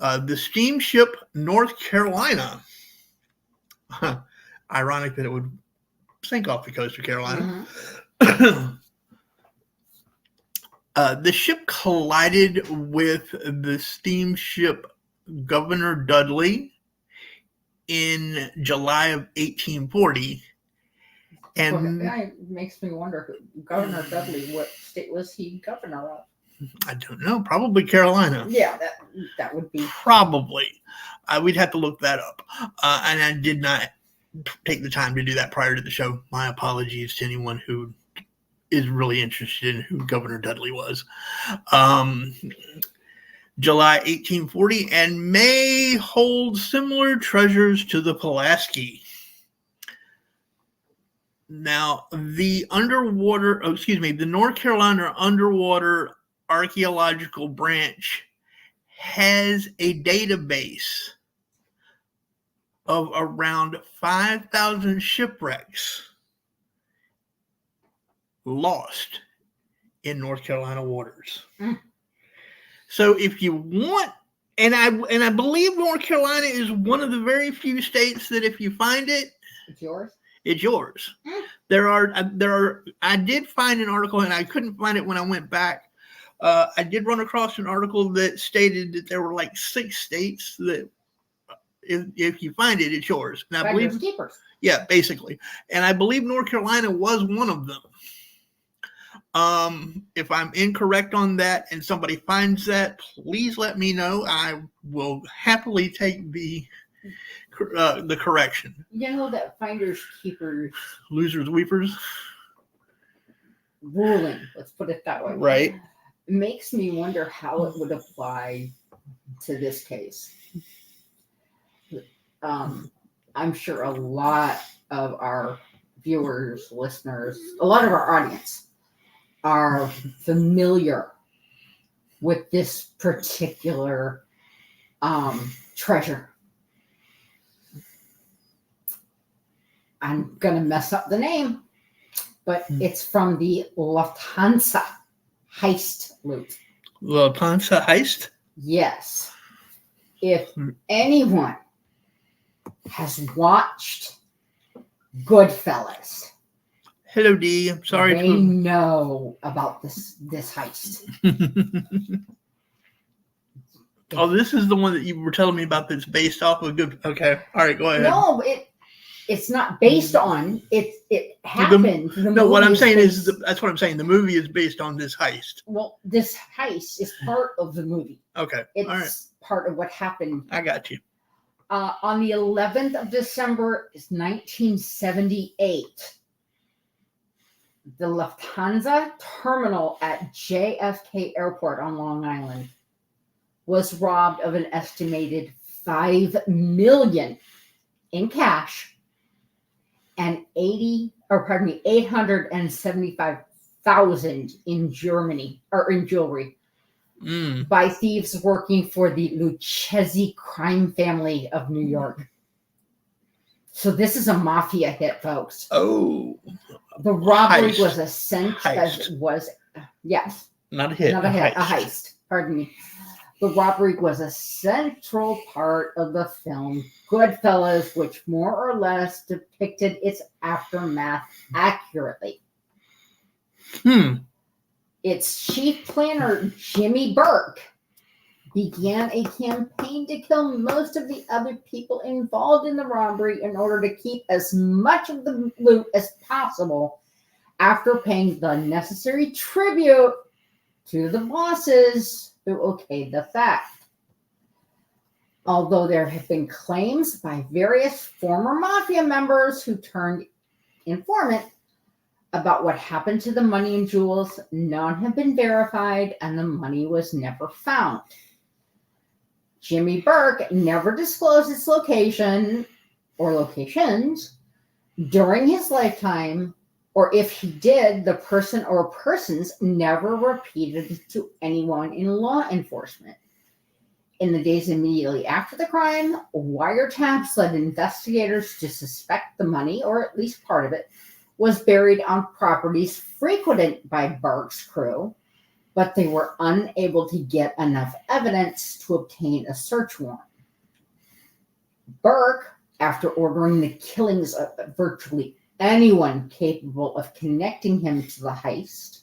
The steamship North Carolina, ironic that it would sink off the coast of Carolina. Mm-hmm. The ship collided with the steamship Governor Dudley in July of 1840. And it makes me wonder, Governor Dudley, what state was he governor of? I don't know. Probably Carolina. Yeah, that would be. Probably. We'd have to look that up. And I did not take the time to do that prior to the show. My apologies to anyone who is really interested in who Governor Dudley was. July 1840, and may hold similar treasures to the Pulaski. Now, the North Carolina Underwater Archaeological Branch has a database of around 5,000 shipwrecks lost in North Carolina waters. So if you want, and I believe North Carolina is one of the very few states that if you find it, it's yours. It's yours. There are. I did find an article, and I couldn't find it when I went back. I did run across an article that stated that there were like 6 states that if you find it, it's yours. And I Finders believe, keepers. yeah, basically. And I believe North Carolina was one of them. If I'm incorrect on that and somebody finds that, please let me know. I will happily take the correction. You know that finders keepers Losers, weepers. ruling, let's put it that way, Right. makes me wonder how it would apply to this case. I'm sure a lot of our viewers, listeners, a lot of our audience are familiar with this particular treasure. I'm going to mess up the name, but it's from the Lufthansa heist loot. Lufthansa heist? Yes. If anyone has watched Goodfellas, Hello, D. I'm sorry they know about this heist. Oh, this is the one that you were telling me about that's based off of good. Okay. All right, go ahead. No, it's not based on it happened. No, what I'm saying is that's what I'm saying. The movie is based on this heist. Well, this heist is part of the movie. Okay. It's all right. part of what happened. I got you. On the 11th of December is 1978. The Lufthansa terminal at JFK Airport on Long Island was robbed of an estimated $5 million in cash and 875,000 in jewelry by thieves working for the Lucchese crime family of New York. So this is a mafia hit, folks. Oh. The robbery Heist. was yes. Not a hit. Not a hit, a heist. Pardon me. The robbery was a central part of the film Goodfellas, which more or less depicted its aftermath accurately. Its chief planner, Jimmy Burke, began a campaign to kill most of the other people involved in the robbery in order to keep as much of the loot as possible after paying the necessary tribute to the bosses who okayed the theft. Although there have been claims by various former mafia members who turned informant about what happened to the money and jewels, none have been verified and the money was never found. Jimmy Burke never disclosed its location or locations during his lifetime, or if he did, the person or persons never repeated it to anyone in law enforcement. In the days immediately after the crime, wiretaps led investigators to suspect the money, or at least part of it, was buried on properties frequented by Burke's crew, but they were unable to get enough evidence to obtain a search warrant. Burke, after ordering the killings of virtually anyone capable of connecting him to the heist,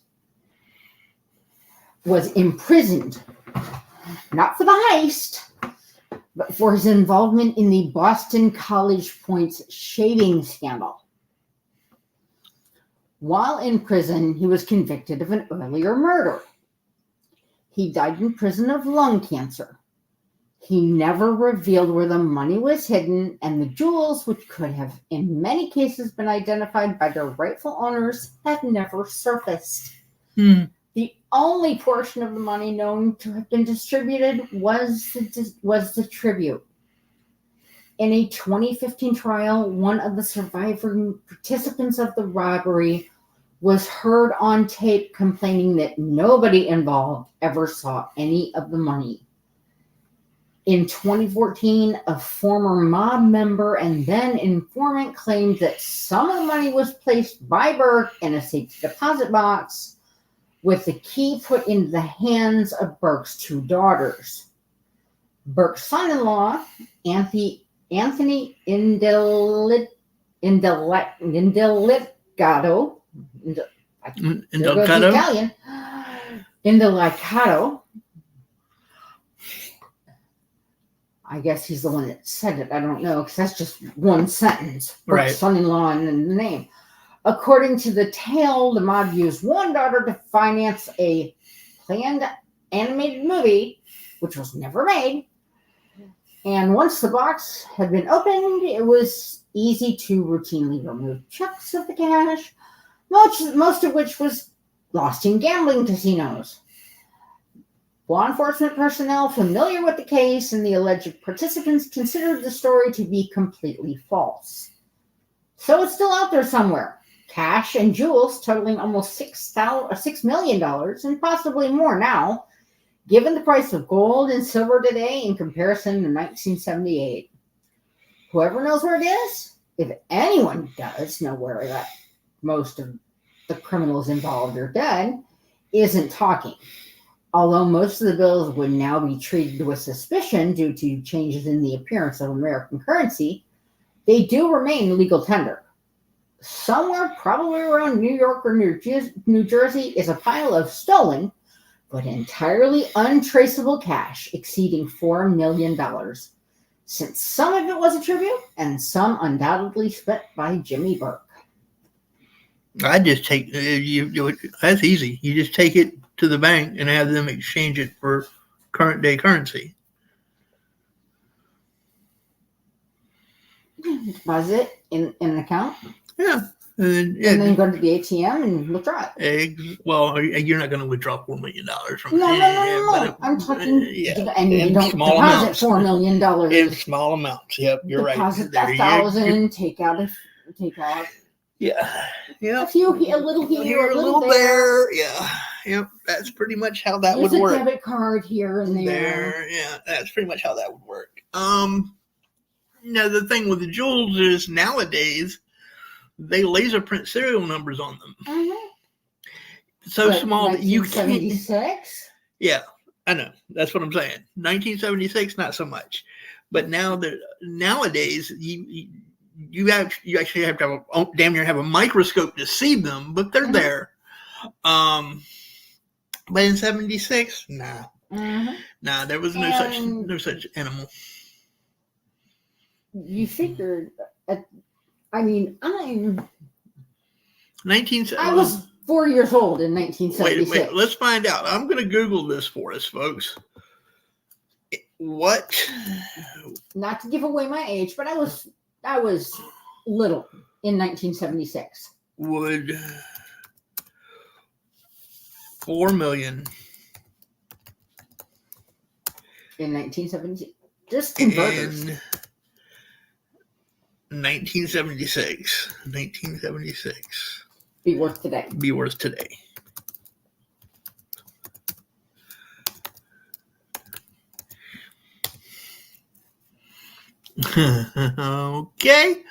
was imprisoned, not for the heist, but for his involvement in the Boston College Points shaving scandal. While in prison, he was convicted of an earlier murder. He died in prison of lung cancer. He never revealed where the money was hidden, and the jewels, which could have in many cases been identified by their rightful owners, have never surfaced. The only portion of the money known to have been distributed was the tribute. In a 2015 trial, one of the surviving participants of the robbery was heard on tape complaining that nobody involved ever saw any of the money. In 2014, a former mob member and then informant claimed that some of the money was placed by Burke in a safe deposit box, with the key put into the hands of Burke's two daughters. Burke's son-in-law, Anthony Indelicado, I guess he's the one that said it. I don't know, because that's just one sentence. Right. Son-in-law and the name. According to the tale, the mob used one daughter to finance a planned animated movie, which was never made. And once the box had been opened, it was easy to routinely remove chunks of the cash, most of which was lost in gambling casinos. Law enforcement personnel familiar with the case and the alleged participants considered the story to be completely false. So it's still out there somewhere. Cash and jewels totaling almost $6 million and possibly more now, given the price of gold and silver today in comparison to 1978. Whoever knows where it is, if anyone does know where that most of the criminals involved are dead, isn't talking. Although most of the bills would now be treated with suspicion due to changes in the appearance of American currency, they do remain legal tender. Somewhere, probably around New York or New Jersey, is a pile of stolen, but entirely untraceable cash exceeding $4 million, since some of it was a tribute and some undoubtedly spent by Jimmy Burke. I just take that's easy. You just take it to the bank and have them exchange it for current day currency. Deposit in an account. Yeah. And then go to the ATM and withdraw it. Well, you're not going to withdraw $4 million from No. it. I'm talking, and you in don't small deposit amounts. $4 million. In small amounts. Yep, you're deposit right. Deposit 1,000, take out. Yeah. A little here, a little there. Yeah. Yep. That's pretty much how that would work. There's a debit card here and there. Yeah, that's pretty much how that would work. Now the thing with the jewels is nowadays they laser print serial numbers on them. Mm-hmm. So small that you can't. 1976? Yeah, I know. That's what I'm saying. 1976, not so much. But nowadays you actually have to damn near have a microscope to see them, but they're there. But in 76, nah. Mm-hmm. Nah, there was no such animal. You figured, I was 4 years old in 1976. Wait, let's find out. I'm going to Google this for us, folks. What? Not to give away my age, but I was little in 1976. Would 4 million in 1976? Just converters. In 1976. Be worth today. Okay.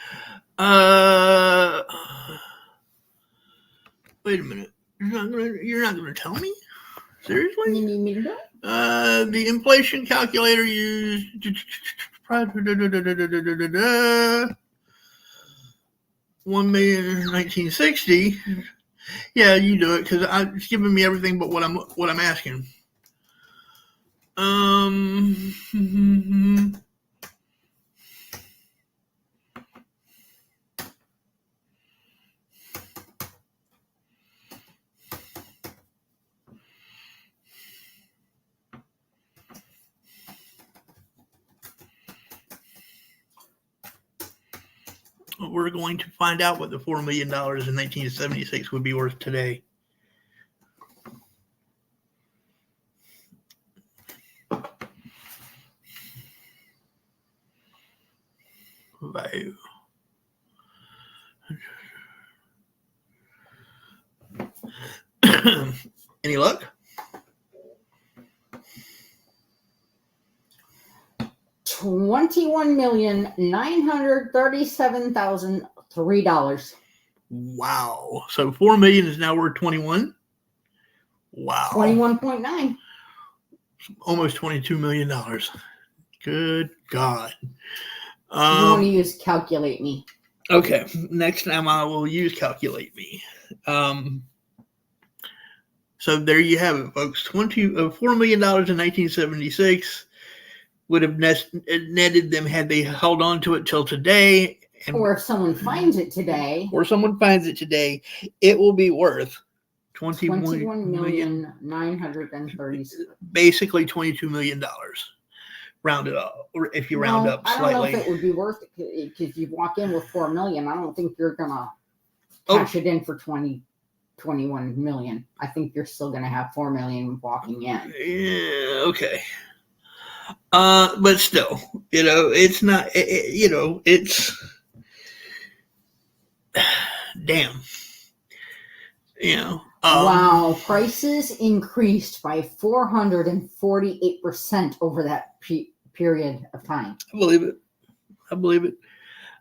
Wait a minute. You're not gonna tell me? Seriously? You need me to do it? The inflation calculator used 1 million in 1960. Yeah, you do it because it's giving me everything but what I'm asking. We're going to find out what the $4 million in 1976 would be worth today. Value. Any luck? $21,937,003. Wow. So 4 million is now worth 21. Wow. 21.9. Almost $22 million. Good God. You want to use Calculate Me. Okay. Next time I will use Calculate Me. So there you have it, folks. $4 million in 1976 would have netted them had they held on to it till today. And, Or if someone finds it today, or someone finds it today, it will be worth 21,930,000. basically $22 million. Rounded up, or if you round up I slightly. don't know if it would be worth it because you walk in with $4 million. I don't think you're gonna cash it in for 21 million. I think you're still gonna have 4 million walking in. Yeah, okay. But still, it's not. It's damn. Wow, prices increased by 448% over that period of time. I believe it.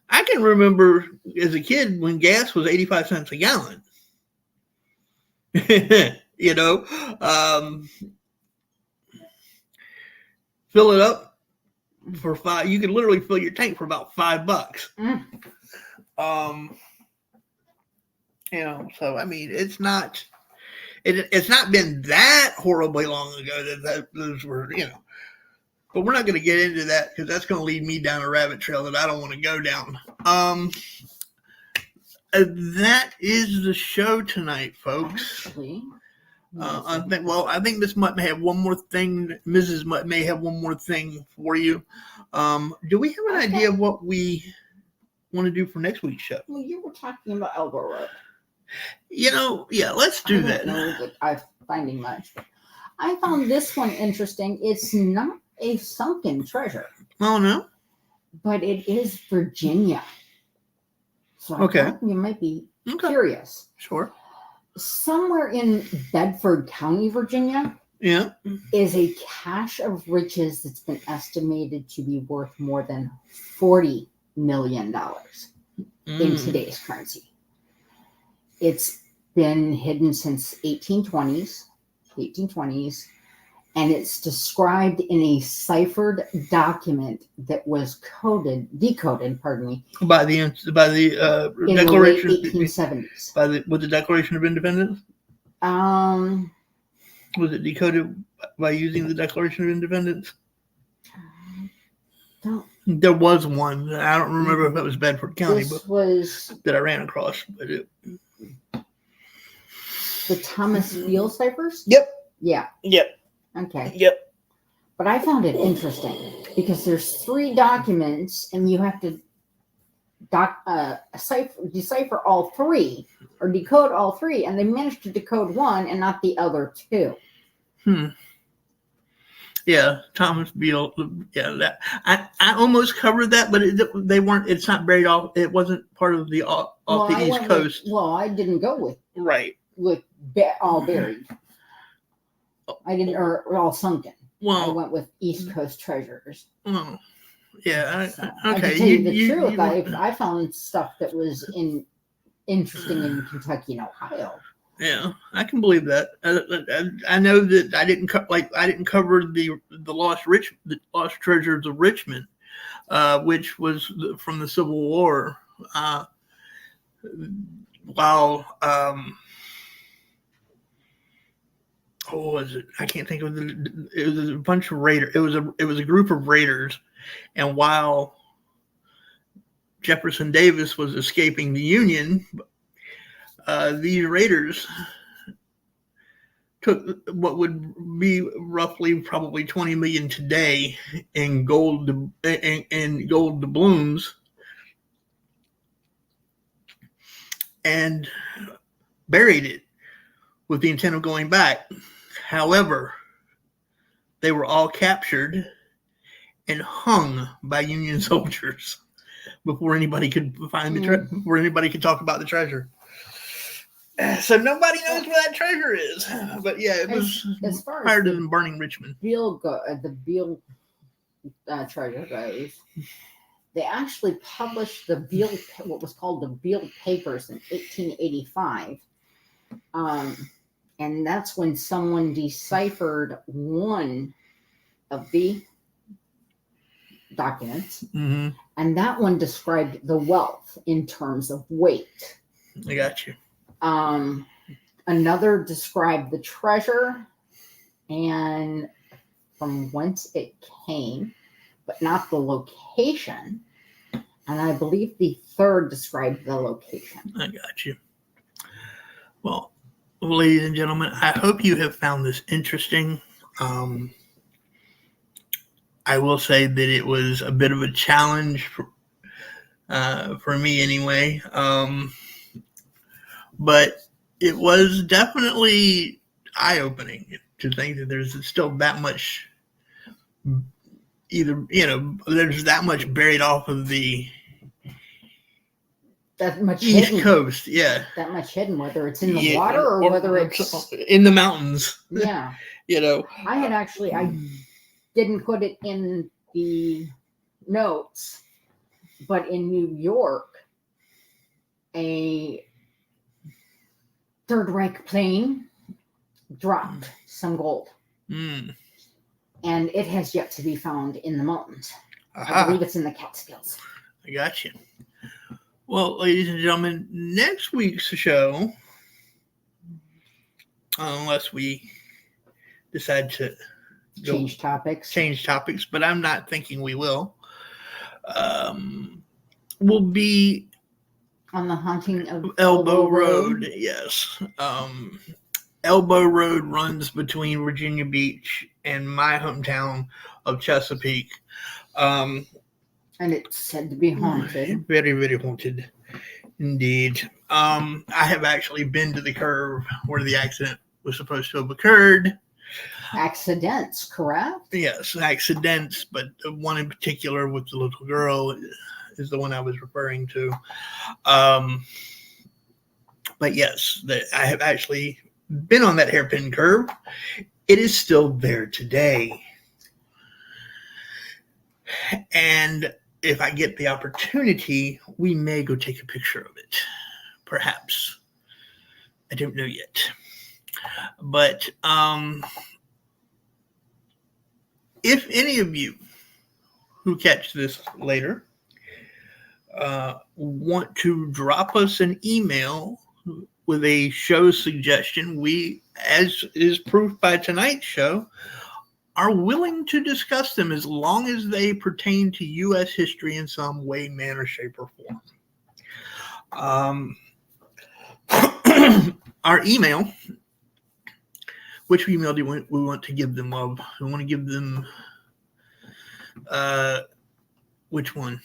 I can remember as a kid when gas was 85 cents a gallon. Fill it up for $5. You could literally fill your tank for about $5. So I mean, it's not been that horribly long ago that those were, but we're not going to get into that because that's going to lead me down a rabbit trail that I don't want to go down. That is the show tonight, folks. Actually, I think Miss Mutt may have one more thing. Mrs. Mutt may have one more thing for you. Do we have an idea of what we want to do for next week's show? Well, you were talking about Elbow Road. Yeah, let's do that. I don't know that I'm finding much. I found this one interesting. It's not a sunken treasure. Oh, no? But it is Virginia. So I thought you might be curious. Sure. Somewhere in Bedford County, Virginia, is a cache of riches that's been estimated to be worth more than $40 million in today's currency. It's been hidden since 1820s, and it's described in a ciphered document that was decoded, by the in Declaration the late 1870s. With the Declaration of Independence. Was it decoded by using the Declaration of Independence? There was one. I don't remember if it was Bedford County, that I ran across. But the Thomas Beale ciphers? Yep. Yeah. Yep. Okay. Yep. But I found it interesting because there's 3 documents and you have to decipher all 3 or decode all 3, and they managed to decode one and not the other 2. Yeah, Thomas Beale. Yeah, that I almost covered that, but they weren't. It's not buried off. It wasn't part of the off the East Coast. I didn't go with all buried. I didn't, or all sunken. I went with East Coast treasures. Oh, yeah. Okay. To tell you the truth, I found stuff that was interesting in Kentucky and Ohio. Yeah, I can believe that. I know that I didn't cover the lost treasures of Richmond, which was from the Civil War. While what was it? I can't think of it. It was a bunch of raiders. It was a group of raiders, and while Jefferson Davis was escaping the Union, these raiders took what would be roughly probably 20 million today in gold doubloons and buried it with the intent of going back. However, they were all captured and hung by Union soldiers before anybody could find before anybody could talk about the treasure. So nobody knows where that treasure is. But yeah, it was as far prior as to them burning Richmond. The Beale treasure goes. They actually published what was called the Beale Papers in 1885. And that's when someone deciphered one of the documents. Mm-hmm. And that one described the wealth in terms of weight. I got you. Another described the treasure and from whence it came. but not the location. And I believe the third described the location. I got you. Well, ladies and gentlemen, I hope you have found this interesting. I will say that it was a bit of a challenge for me anyway. But it was definitely eye-opening to think that there's still that much, there's that much buried off of the East hidden. Coast. Yeah. That much hidden, whether it's in the water or whether it's in the mountains. Yeah. I didn't put it in the notes, but in New York, a Third Reich plane dropped some gold. And it has yet to be found in the mountains. I believe it's in the Catskills. I got you. Well, ladies and gentlemen, next week's show, unless we decide to change topics, but I'm not thinking we will be on the haunting of Elbow Road. Yes. Elbow Road runs between Virginia Beach and my hometown of Chesapeake. And it's said to be haunted. Very, very haunted indeed. I have actually been to the curve where the accident was supposed to have occurred. Accidents, correct? Yes, accidents, but the one in particular with the little girl is the one I was referring to. But yes, I have actually been on that hairpin curve. It is still there today. And if I get the opportunity, we may go take a picture of it. Perhaps. I don't know yet. But if any of you who catch this later want to drop us an email with a show suggestion, we, as is proof by tonight's show, are willing to discuss them as long as they pertain to U.S. history in some way, manner, shape, or form. Our email, which email do we want to give them of? We want to give them, which one?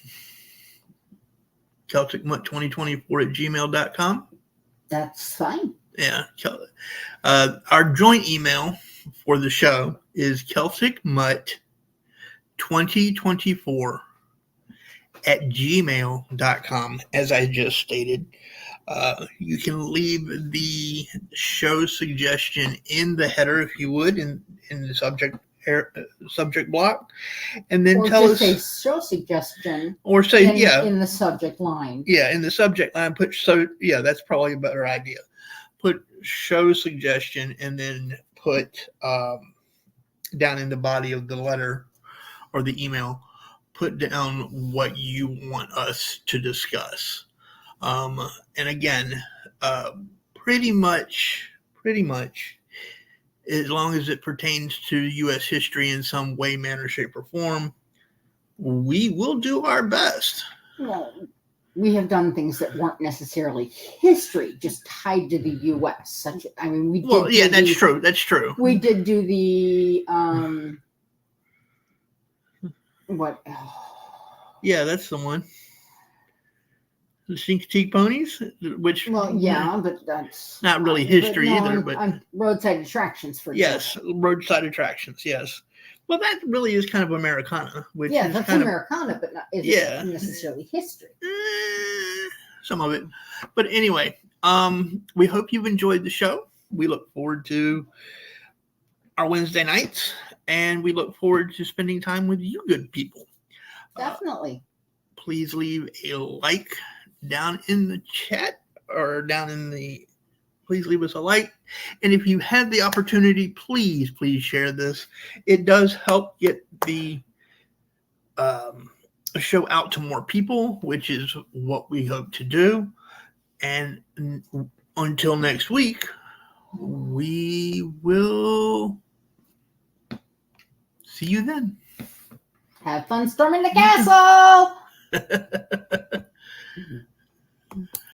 CelticMutt2024@gmail.com. That's fine. Yeah. Our joint email for the show is CelticMutt2024@gmail.com, as I just stated. You can leave the show suggestion in the header, if you would, in the subject block, and then tell us. Say show suggestion, or say in the subject line. Yeah, in the subject line, put that's probably a better idea. Put show suggestion, and then put down in the body of the letter or the email, put down what you want us to discuss. And again, pretty much, as long as it pertains to U.S. history in some way, manner, shape, or form, we will do our best. Well, we have done things that weren't necessarily history, just tied to the U.S. That's true. That's true. We did do the what? Yeah, that's the one. The Chincoteague ponies, which but that's not really history either. But roadside attractions for roadside attractions. Yes. Well, that really is kind of Americana. Which is that's kind Americana, but not necessarily history. Some of it, but anyway, we hope you've enjoyed the show. We look forward to our Wednesday nights, and we look forward to spending time with you good people. Definitely. Please leave a like down in the chat or please leave us a like. And if you had the opportunity, please share this. It does help get the show out to more people, which is what we hope to do. And until next week, we will see you then. Have fun storming the castle.